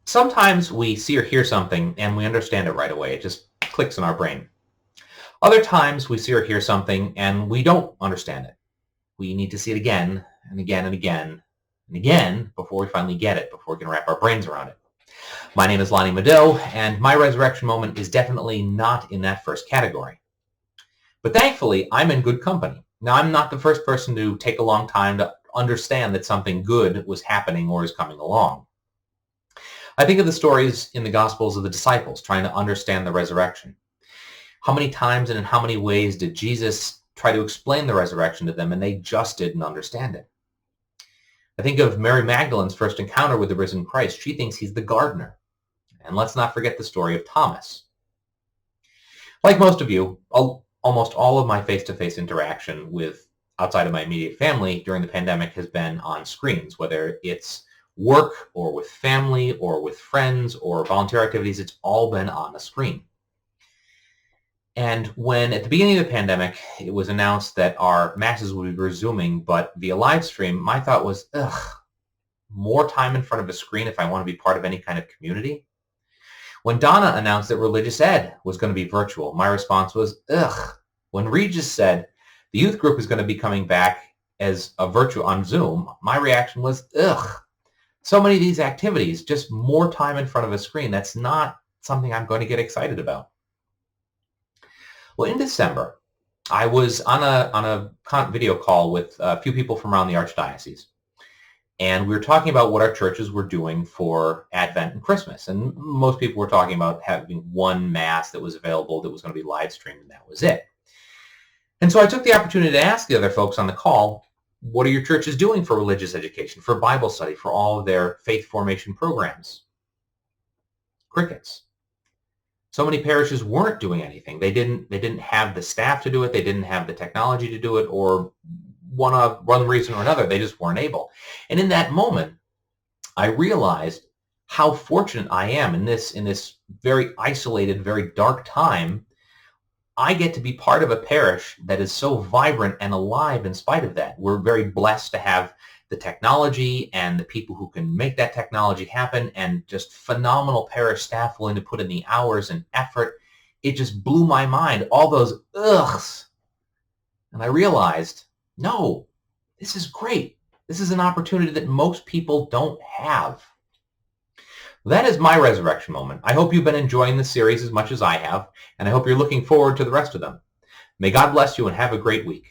Sometimes we see or hear something and we understand it right away. It just clicks in our brain. Other times we see or hear something and we don't understand it. We need to see it again and again and again and again before we finally get it, before we can wrap our brains around it. My name is Lonny Madeux, and my resurrection moment is definitely not in that first category. But thankfully, I'm in good company. Now, I'm not the first person to take a long time to understand that something good was happening or is coming along. I think of the stories in the Gospels of the disciples trying to understand the resurrection. How many times and in how many ways did Jesus try to explain the resurrection to them and they just didn't understand it? I think of Mary Magdalene's first encounter with the risen Christ. She thinks he's the gardener. And let's not forget the story of Thomas. Like most of you, almost all of my face-to-face interaction with outside of my immediate family during the pandemic has been on screens, whether it's work or with family or with friends or volunteer activities. It's all been on a screen. And when at the beginning of the pandemic, it was announced that our masses would be resuming, but via live stream, my thought was, more time in front of a screen if I want to be part of any kind of community. When Donna announced that religious ed was going to be virtual, my response was, When Regis said the youth group is going to be coming back as a virtual on Zoom, my reaction was, so many of these activities, just more time in front of a screen. That's not something I'm going to get excited about. Well, in December, I was on a video call with a few people from around the Archdiocese. And we were talking about what our churches were doing for Advent and Christmas. And most people were talking about having one Mass that was available that was going to be live streamed, and that was it. And so I took the opportunity to ask the other folks on the call, what are your churches doing for religious education, for Bible study, for all of their faith formation programs? Crickets. So many parishes weren't doing anything. They didn't have the staff to do it. They didn't have the technology to do it, or one reason or another, they just weren't able. And in that moment, I realized how fortunate I am in this very isolated, very dark time. I get to be part of a parish that is so vibrant and alive in spite of that. We're very blessed to have the technology and the people who can make that technology happen, and just phenomenal parish staff willing to put in the hours and effort. It just blew my mind, all those ughs. And I realized, no, this is great. This is an opportunity that most people don't have. That is my resurrection moment. I hope you've been enjoying the series as much as I have, and I hope you're looking forward to the rest of them. May God bless you and have a great week.